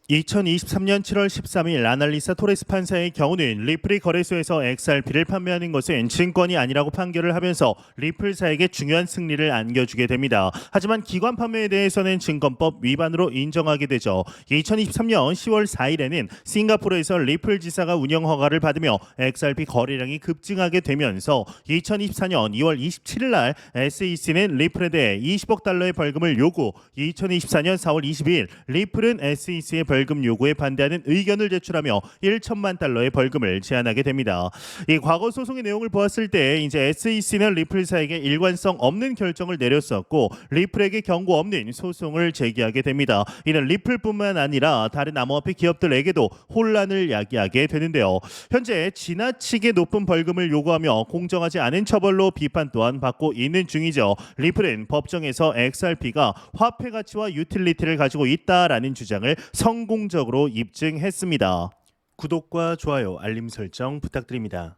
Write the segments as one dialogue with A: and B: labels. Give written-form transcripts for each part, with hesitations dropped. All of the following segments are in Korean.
A: 2023년 7월 13일 아날리사 토레스 판사의 경우는 리플이 거래소에서 XRP를 판매하는 것은 증권이 아니라고 판결을 하면서 리플사에게 중요한 승리를 안겨주게 됩니다. 하지만 기관 판매에 대해서는 증권법 위반으로 인정하게 되죠. 2023년 10월 4일에는 싱가포르에서 리플 지사가 운영 허가를 받으며 XRP 거래량이 급증하게 되면서 2024년 2월 27일 날 SEC는 리플에 대해 20억 달러의 벌금을 요구, 2024년 4월 22일 리플은 SEC의 벌금 요구에 반대하는 의견을 제출하며 1천만 달러의 벌금을 제한하게 됩니다. 이 과거 소송의 내용을 보았을 때 이제 SEC는 리플사에게 일관성 없는 결정을 내렸었고 리플에게 경고 없는 소송을 제기하게 됩니다. 이는 리플뿐만 아니라 다른 암호화폐 기업들에게도 혼란을 야기하게 되는데요. 현재 지나치게 높은 벌금을 요구하며 공정하지 않은 처벌로 비판 또한 받고 있는 중이죠. 리플은 법정에서 XRP가 화폐 가치와 유틸리티를 가지고 있다라는 주장을 성공적으로 입증했습니다. 구독과 좋아요, 알림 설정 부탁드립니다.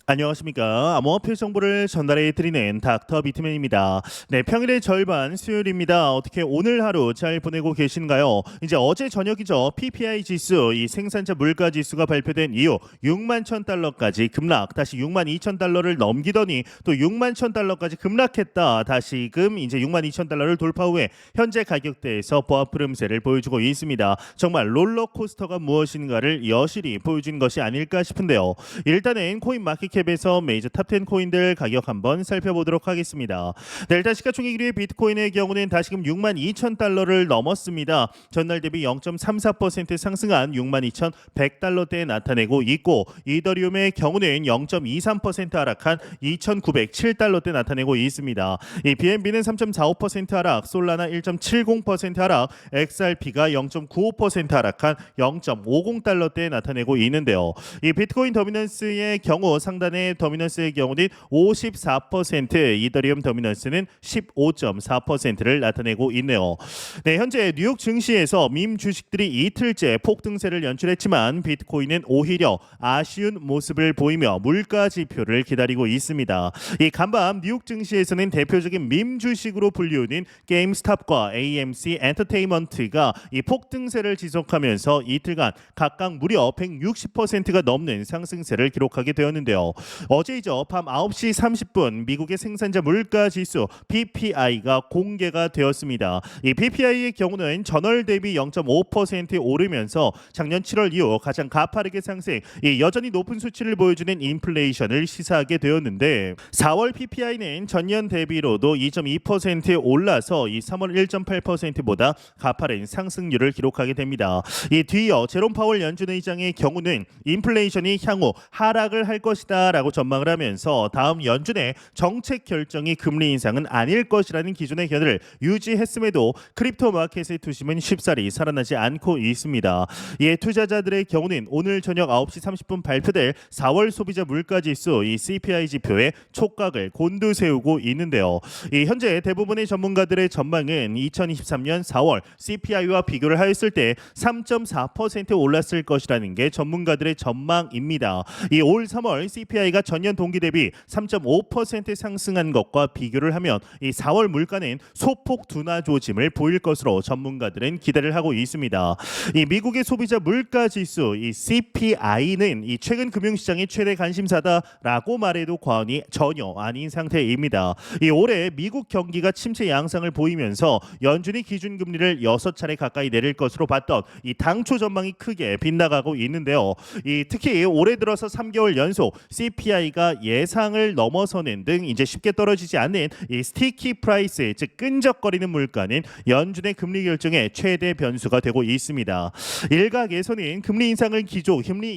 A: 안녕하십니까. 암호화폐 정보를 전달해 드리는 닥터 비트맨입니다. 네, 평일의 절반 수요일입니다. 어떻게 오늘 하루 잘 보내고 계신가요? 이제 어제 저녁이죠. PPI 지수, 이 생산자 물가 지수가 발표된 이후 6만 1,000달러까지 급락, 다시 6만 2,000달러를 넘기더니 또 6만 1,000달러까지 급락했다. 다시금 이제 6만 2,000달러를 돌파 후에 현재 가격대에서 보합 흐름세를 보여주고 있습니다. 정말 롤러코스터가 무엇인가를 여실히 보여준 것이 아닐까 싶은데요. 일단은 코인 마켓 캡에서 메이저 탑10 코인들 가격 한번 살펴보도록 하겠습니다. 네, 일단 시가총액 1위의 비트코인의 경우는 다시금 6만 2천 달러를 넘었습니다. 전날 대비 0.34% 상승한 6만 2,100달러대에 나타내고 있고, 이더리움의 경우는 0.23% 하락한 2,907달러대 나타내고 있습니다. 이 BNB는 3.45% 하락, 솔라나 1.70% 하락, XRP가 0.95% 하락한 0.50달러대에 나타내고 있는데요. 이 비트코인 더미넌스의 경우 상단의 더미넌스의 경우는 54%, 이더리움 더미넌스는 15.4%를 나타내고 있네요. 네, 현재 뉴욕 증시에서 밈 주식들이 이틀째 폭등세를 연출했지만 비트코인은 오히려 아쉬운 모습을 보이며 물가 지표를 기다리고 있습니다. 이 간밤 뉴욕 증시에서는 대표적인 밈 주식으로 불리우는 게임스탑과 AMC 엔터테인먼트가 이 폭등세를 지속하면서 이틀간 각각 무려 160%가 넘는 상승세를 기록하게 되었는데요. 어제이죠. 밤 9시 30분 미국의 생산자 물가 지수 PPI가 공개가 되었습니다. 이 PPI의 경우는 전월 대비 0.5% 오르면서 작년 7월 이후 가장 가파르게 상승, 여전히 높은 수치를 보여주는 인플레이션을 시사하게 되었는데, 4월 PPI는 전년 대비로도 2.2% 올라서 이 3월 1.8%보다 가파른 상승률을 기록하게 됩니다. 이 뒤이어 제롬 파월 연준 의장의 경우는 인플레이션이 향후 하락을 할 것이다라고 전망을 하면서 다음 연준의 정책 결정이 금리 인상은 아닐 것이라는 기존의 견해를 유지했음에도 크립토 마켓의 투심은 쉽사리 살아나지 않고 있습니다. 이에 투자자들의 경우는 오늘 저녁 9시 30분 발표될 4월 소비자 물가지수 이 CPI 지표에 촉각을 곤두세우고 있는데요. 이 현재 대부분의 전문가들의 전망은 2023년 4월 CPI와 비교를 하였을 때 3.4% 올랐을 것이라는 게 전문가들의 전망입니다. 이 올 3월 CPI가 전년 동기 대비 3.5% 상승한 것과 비교를 하면 이 4월 물가는 소폭 둔화 조짐을 보일 것으로 전문가들은 기대를 하고 있습니다. 이 미국의 소비자 물가 지수 이 CPI는 이 최근 금융시장의 최대 관심사다라고 말해도 과언이 전혀 아닌 상태입니다. 이 올해 미국 경기가 침체 양상을 보이면서 연준이 기준금리를 6차례 가까이 내릴 것으로 봤던 이 당초 전망이 크게 빗나가고 있는데요. 이 특히 올해 들어서 3개월 연속 CPI가 예상을 넘어서는 등 이제 쉽게 떨어지지 않는 이 스티키 프라이스, 즉 끈적거리는 물가는 연준의 금리 결정의 최대 변수가 되고 있습니다. 일각에서는 금리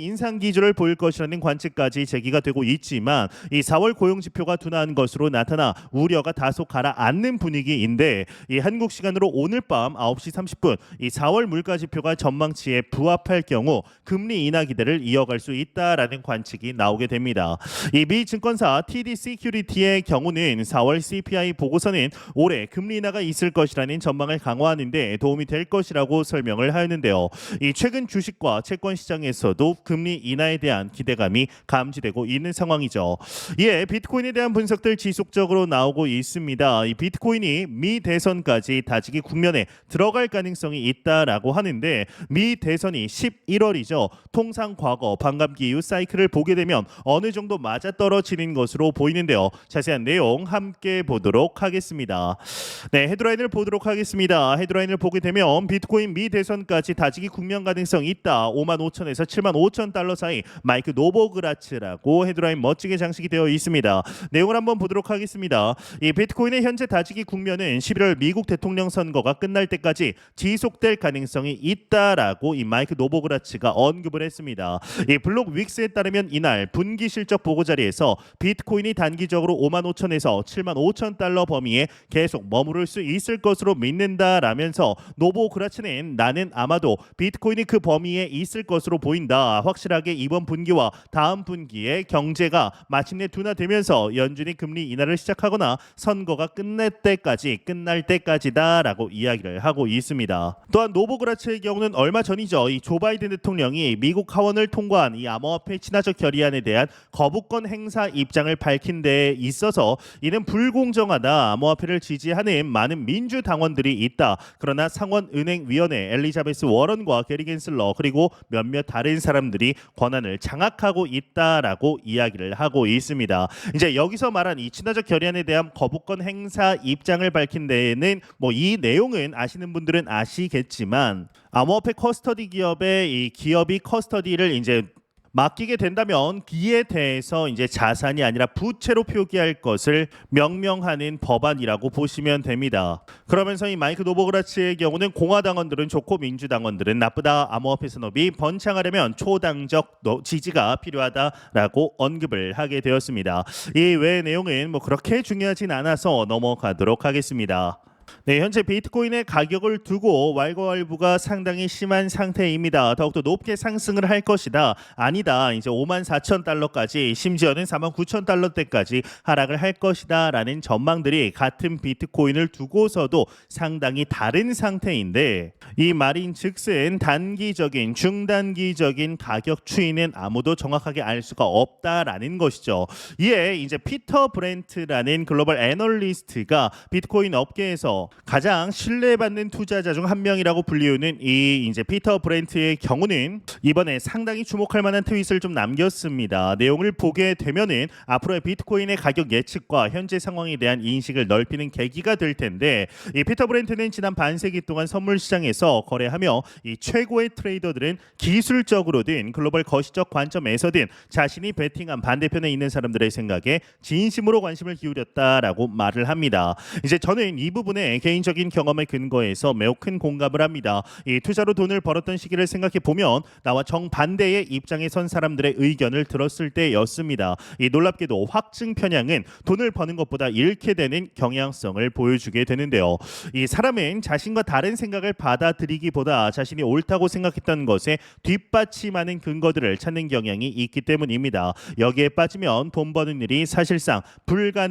A: 인상 기조를 보일 것이라는 관측까지 제기가 되고 있지만 이 4월 고용 지표가 둔화한 것으로 나타나 우려가 다소 가라앉는 분위기인데, 이 한국 시간으로 오늘 밤 9시 30분 이 4월 물가 지표가 전망치에 부합할 경우 금리 인하 기대를 이어갈 수 있다라는 관측이 나오게 됩니다. 됩니다. 이 미 증권사 TD 시큐리티의 경우는 4월 CPI 보고서는 올해 금리 인하가 있을 것이라는 전망을 강화하는 데 도움이 될 것이라고 설명을 하였는데요. 이 최근 주식과 채권 시장에서도 금리 인하에 대한 기대감이 감지되고 있는 상황이죠. 이에 비트코인에 대한 분석들 지속적으로 나오고 있습니다. 이 비트코인이 미 대선까지 다지기 국면에 들어갈 가능성이 있다라고 하는데 미 대선이 11월이죠. 통상 과거 반감기 이후 사이클을 보게 되면 어느 정도 맞아떨어지는 것으로 보이는데요. 자세한 내용 함께 보도록 하겠습니다. 네, 헤드라인을 보도록 하겠습니다. 헤드라인을 보게 되면 비트코인 미 대선까지 다지기 국면 가능성 있다. 55,000에서 75,000달러 사이 마이크 노보그라츠라고 헤드라인 멋지게 장식이 되어 있습니다. 내용을 한번 보도록 하겠습니다. 이 비트코인의 현재 다지기 국면은 11월 미국 대통령 선거가 끝날 때까지 지속될 가능성이 있다라고 이 마이크 노보그라츠가 언급을 했습니다. 이 블록 윅스에 따르면 이날 분기 실적 보고 자리에서 비트코인이 단기적으로 55,000에서 75,000달러 범위에 계속 머무를 수 있을 것으로 믿는다라면서 노보그라츠는 나는 아마도 비트코인이 그 범위에 있을 것으로 보인다. 확실하게 이번 분기와 다음 분기에 경제가 마침내 둔화되면서 연준이 금리 인하를 시작하거나 선거가 끝날 때까지다라고 이야기를 하고 있습니다. 또한 노보그라츠의 경우는 얼마 전이죠. 이 조 바이든 대통령이 미국 하원을 통과한 이 암호화폐 친화적 결의안에 대한 거부권 행사 입장을 밝힌 데 있어서 이는 불공정하다. 암호화폐를 지지하는 많은 민주당원들이 있다. 그러나 상원은행위원회 엘리자베스 워런과 게리 겐슬러 그리고 몇몇 다른 사람들이 권한을 장악하고 있다라고 이야기를 하고 있습니다. 이제 여기서 말한 이 친화적 결의안에 대한 거부권 행사 입장을 밝힌 데에는 뭐 이 내용은 아시는 분들은 아시겠지만 암호화폐 커스터디 기업의 이 기업이 커스터디를 이제 맡기게 된다면 이에 대해서 이제 자산이 아니라 부채로 표기할 것을 명명하는 법안이라고 보시면 됩니다. 그러면서 이 마이크 노보그라츠의 경우는 공화당원들은 좋고 민주당원들은 나쁘다. 암호화폐 산업이 번창하려면 초당적 지지가 필요하다라고 언급을 하게 되었습니다. 이 외의 내용은 뭐 그렇게 중요하진 않아서 넘어가도록 하겠습니다. 네, 현재 비트코인의 가격을 두고 왈가왈부가 상당히 심한 상태입니다. 더욱더 높게 상승을 할 것이다. 아니다. 이제 54,000달러까지 심지어는 49,000달러대까지 하락을 할 것이다 라는 전망들이 같은 비트코인을 두고서도 상당히 다른 상태인데 이 말인 즉슨 단기적인 중단기적인 가격 추이는 아무도 정확하게 알 수가 없다라는 것이죠. 이에 이제 피터 브렌트라는 글로벌 애널리스트가 비트코인 업계에서 가장 신뢰받는 투자자 중 한 명이라고 불리우는 이 이제 피터 브렌트의 경우는 이번에 상당히 주목할 만한 트윗을 좀 남겼습니다. 내용을 보게 되면은 앞으로의 비트코인의 가격 예측과 현재 상황에 대한 인식을 넓히는 계기가 될 텐데 이 피터 브렌트는 지난 반세기 동안 선물 시장에서 거래하며 이 최고의 트레이더들은 기술적으로든 글로벌 거시적 관점에서든 자신이 베팅한 반대편에 있는 사람들의 생각에 진심으로 관심을 기울였다라고 말을 합니다. 이제 저는 이 부분에 개인적인 경험에 근거해서 매우 큰 공감을 합니다. 이 투자로 돈을 벌었던 시기를 생각해 보면 나와 정반대의 입장에 선 사람들의 의견을 들었을 때였습니다. 이 놀랍게도 확증 편향은 돈을 버는 것보다 잃게 되는 경향성을 보여주게 되는데요. 이 사람은 자신과 다른 생각을 받아들이기보다 자신이 옳다고 생각했던 것에 뒷받침하는 근거들을 찾는 경향이 있기 때문입니다. 여기에 빠지면 돈 버는 일이 사실상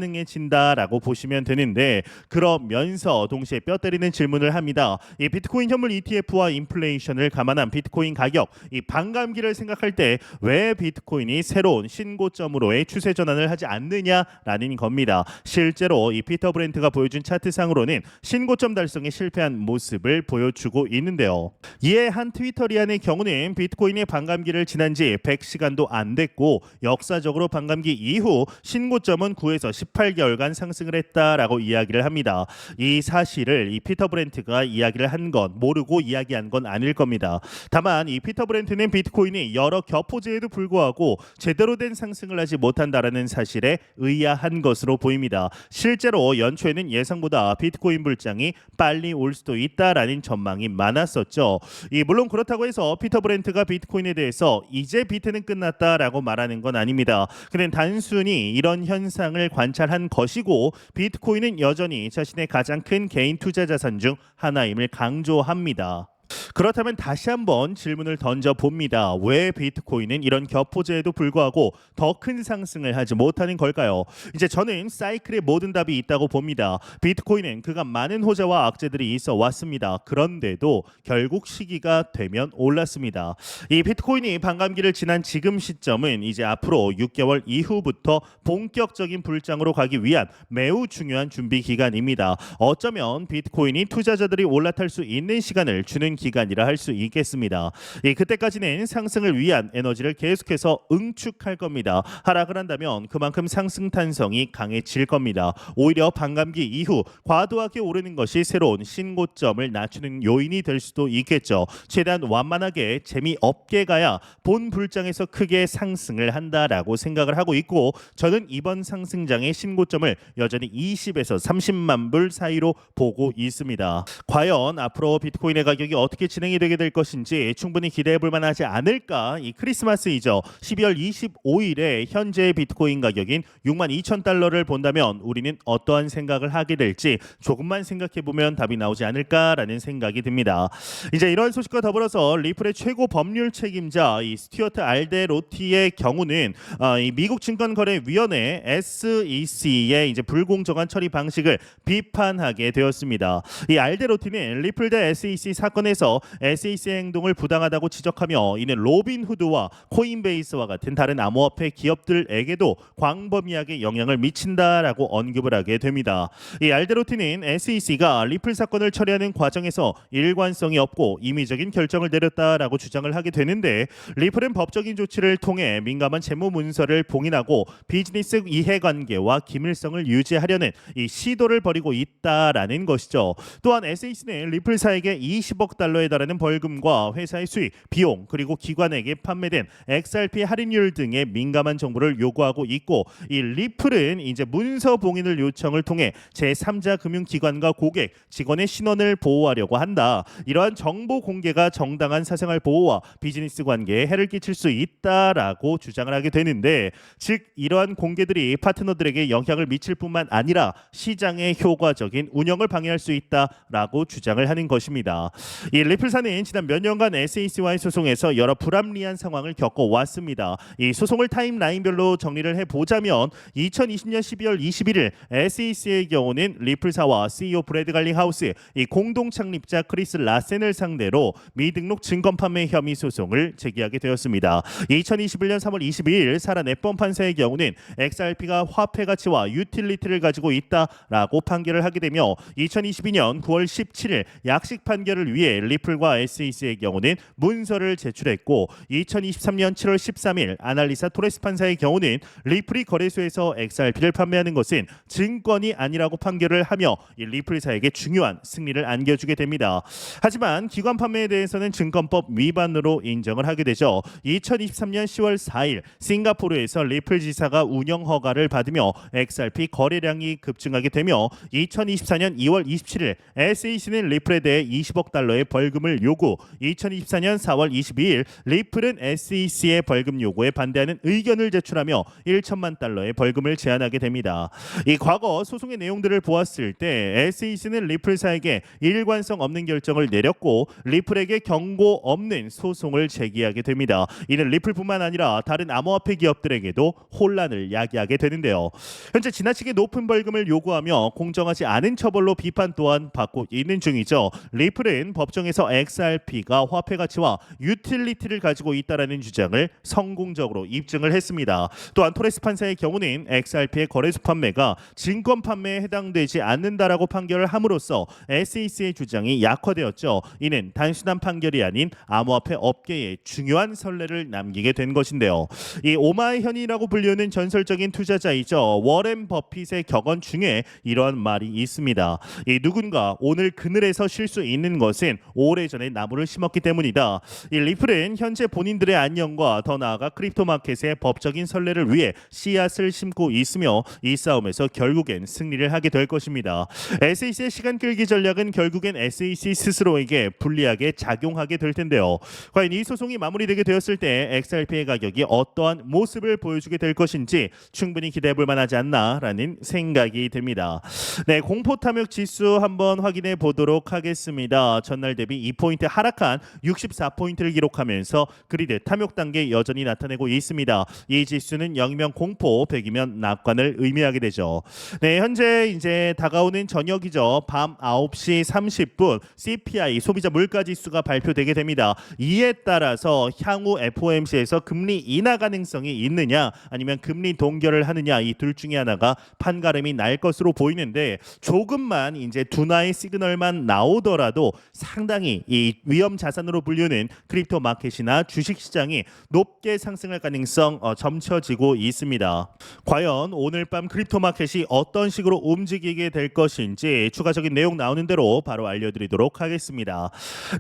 A: 불가능해진다라고 보시면 되는데 그러면서 동시에 뼈 때리는 질문을 합니다. 이 비트코인 현물 ETF와 인플레이션을 감안한 비트코인 가격, 이 반감기를 생각할 때 왜 비트코인이 새로운 신고점으로의 추세 전환을 하지 않느냐라는 겁니다. 실제로 이 피터 브렌트가 보여준 차트상으로는 신고점 달성에 실패한 모습을 보여주고 있는데요. 이에 한 트위터리안의 경우는 비트코인의 반감기를 지난 지 100시간도 안 됐고 역사적으로 반감기 이후 신고점은 9에서 18개월간 상승을 했다라고 이야기를 합니다. 이 사실을 이 피터 브렌트가 이야기를 한 건 모르고 이야기한 건 아닐 겁니다. 다만 이 피터 브렌트는 비트코인이 여러 격포제에도 불구하고 제대로 된 상승을 하지 못한다라는 사실에 의아한 것으로 보입니다. 실제로 연초에는 예상보다 비트코인 불장이 빨리 올 수도 있다라는 전망이 많았었죠. 물론 그렇다고 해서 피터 브렌트가 비트코인에 대해서 이제 비트는 끝났다라고 말하는 건 아닙니다. 그는 단순히 이런 현상을 관찰한 것이고 비트코인은 여전히 자신의 가장 큰 개인 투자 자산 중 하나임을 강조합니다. 그렇다면 다시 한번 질문을 던져 봅니다. 왜 비트코인은 이런 격포제에도 불구하고 더 큰 상승을 하지 못하는 걸까요? 이제 저는 사이클의 모든 답이 있다고 봅니다. 비트코인은 그간 많은 호재와 악재들이 있어 왔습니다. 그런데도 결국 시기가 되면 올랐습니다. 이 비트코인이 반감기를 지난 지금 시점은 이제 앞으로 6개월 이후부터 본격적인 불장으로 가기 위한 매우 중요한 준비 기간입니다. 어쩌면 비트코인이 투자자들이 올라탈 수 있는 시간을 주는 기간이라 할 수 있겠습니다. 그때까지는 상승을 위한 에너지를 계속해서 응축할 겁니다. 하락을 한다면 그만큼 상승 탄성이 강해질 겁니다. 오히려 반감기 이후 과도하게 오르는 것이 새로운 신고점을 낮추는 요인이 될 수도 있겠죠. 최대한 완만하게 재미없게 가야 본 불장에서 크게 상승을 한다라고 생각을 하고 있고, 저는 이번 상승장의 신고점을 여전히 20에서 30만 불 사이로 보고 있습니다. 과연 앞으로 비트코인의 가격이 어떻게 진행이 되게 될 것인지 충분히 기대해 볼 만하지 않을까. 이 크리스마스이죠. 12월 25일에 현재 비트코인 가격인 62,000달러를 본다면 우리는 어떠한 생각을 하게 될지 조금만 생각해 보면 답이 나오지 않을까라는 생각이 듭니다. 이제 이런 소식과 더불어서 리플의 최고 법률 책임자 이 스튜어트 알데로티의 경우는 이 미국 증권거래위원회 SEC의 이제 불공정한 처리 방식을 비판하게 되었습니다. 이 알데로티는 리플 대 SEC 사건에서 SEC의 행동을 부당하다고 지적하며 이는 로빈후드와 코인베이스와 같은 다른 암호화폐 기업들에게도 광범위하게 영향을 미친다라고 언급을 하게 됩니다. 이 알데로티는 SEC가 리플 사건을 처리하는 과정에서 일관성이 없고 임의적인 결정을 내렸다라고 주장을 하게 되는데, 리플은 법적인 조치를 통해 민감한 재무 문서를 봉인하고 비즈니스 이해관계와 기밀성을 유지하려는 이 시도를 벌이고 있다라는 것이죠. 또한 SEC는 리플사에게 20억 달러에 달하는 벌금과 회사의 수익, 비용, 그리고 기관에게 판매된 XRP 할인율 등의 민감한 정보를 요구하고 있고, 이 리플은 이제 문서 봉인을 요청을 통해 제3자 금융기관과 고객, 직원의 신원을 보호하려고 한다. 이러한 정보 공개가 정당한 사생활 보호와 비즈니스 관계에 해를 끼칠 수 있다라고 주장을 하게 되는데, 즉 이러한 공개들이 파트너들에게 영향을 미칠 뿐만 아니라 시장의 효과적인 운영을 방해할 수 있다라고 주장을 하는 것입니다. 이 리플사는 지난 몇 년간 SEC와의 소송에서 여러 불합리한 상황을 겪어왔습니다. 이 소송을 타임라인별로 정리를 해보자면 2020년 12월 21일 SEC의 경우는 리플사와 CEO 브래드 갈링하우스, 이 공동 창립자 크리스 라센을 상대로 미등록 증권 판매 혐의 소송을 제기하게 되었습니다. 2021년 3월 22일 사라 넷번 판사의 경우는 XRP가 화폐 가치와 유틸리티를 가지고 있다라고 판결을 하게 되며, 2022년 9월 17일 약식 판결을 위해 리플과 SEC의 경우는 문서를 제출했고, 2023년 7월 13일 아날리사 토레스 판사의 경우는 리플이 거래소에서 XRP를 판매하는 것은 증권이 아니라고 판결을 하며 이 리플사에게 중요한 승리를 안겨주게 됩니다. 하지만 기관 판매에 대해서는 증권법 위반으로 인정을 하게 되죠. 2023년 10월 4일 싱가포르에서 리플 지사가 운영 허가를 받으며 XRP 거래량이 급증하게 되며, 2024년 2월 27일 SEC는 리플에 대해 20억 달러의 벌금을 요구, 2024년 4월 22일 리플은 SEC의 벌금 요구에 반대하는 의견을 제출하며 1천만 달러의 벌금을 제한하게 됩니다. 이 과거 소송의 내용들을 보았을 때 SEC는 리플사에게 일관성 없는 결정을 내렸고 리플에게 경고 없는 소송을 제기하게 됩니다. 이는 리플뿐만 아니라 다른 암호화폐 기업들에게도 혼란을 야기하게 되는데요. 현재 지나치게 높은 벌금을 요구하며 공정하지 않은 처벌로 비판 또한 받고 있는 중이죠. 리플은 법정에서 XRP가 화폐 가치와 유틸리티를 가지고 있다라는 주장을 성공적으로 입증을 했습니다. 또한 토레스 판사의 경우는 XRP의 거래소 판매가 증권 판매에 해당되지 않는다라고 판결을 함으로써 SEC의 주장이 약화되었죠. 이는 단순한 판결이 아닌 암호화폐 업계에 중요한 선례를 남기게 된 것인데요. 이 오마이 현이라고 불리는 전설적인 투자자이죠. 워렌 버핏의 격언 중에 이러한 말이 있습니다. 이 누군가 오늘 그늘에서 쉴 수 있는 것은 오래전에 나무를 심었기 때문이다. 이 리플은 현재 본인들의 안녕과 더 나아가 크립토 마켓의 법적인 선례를 위해 씨앗을 심고 있으며 이 싸움에서 결국엔 승리를 하게 될 것입니다. SEC의 시간 끌기 전략은 결국엔 SEC 스스로에게 불리하게 작용하게 될 텐데요. 과연 이 소송이 마무리되게 되었을 때 XRP의 가격이 어떠한 모습을 보여주게 될 것인지 충분히 기대해 볼 만하지 않나라는 생각이 듭니다. 네, 공포 탐욕 지수 한번 확인해 보도록 하겠습니다. 전날 대비 대비 2포인트 하락한 64포인트를 기록하면서 그리드 탐욕 단계 여전히 나타내고 있습니다. 이 지수는 0이면 공포, 100이면 낙관을 의미하게 되죠. 네, 현재 이제 다가오는 저녁이죠. 밤 9시 30분 CPI 소비자 물가 지수가 발표되게 됩니다. 이에 따라서 향후 FOMC에서 금리 인하 가능성이 있느냐 아니면 금리 동결을 하느냐 이 둘 중에 하나가 판가름이 날 것으로 보이는데 조금만 이제 둔화의 시그널만 나오더라도 상당히 이 위험 자산으로 불리는 크립토 마켓이나 주식 시장이 높게 상승할 가능성 점쳐지고 있습니다. 과연 오늘 밤 크립토 마켓이 어떤 식으로 움직이게 될 것인지 추가적인 내용 나오는 대로 바로 알려드리도록 하겠습니다.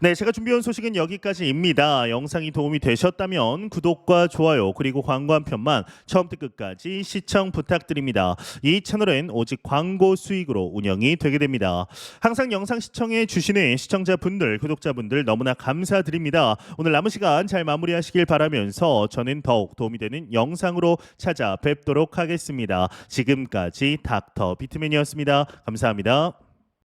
A: 네, 제가 준비한 소식은 여기까지입니다. 영상이 도움이 되셨다면 구독과 좋아요 그리고 광고 한 편만 처음부터 끝까지 시청 부탁드립니다. 이 채널은 오직 광고 수익으로 운영이 되게 됩니다. 항상 영상 시청해 주시는 시청자분들, 구독자분들 너무나 감사드립니다. 오늘 남은 시간 잘 마무리하시길 바라면서 저는 더욱 도움이 되는 영상으로 찾아뵙도록 하겠습니다. 지금까지 닥터 비트맨이었습니다. 감사합니다.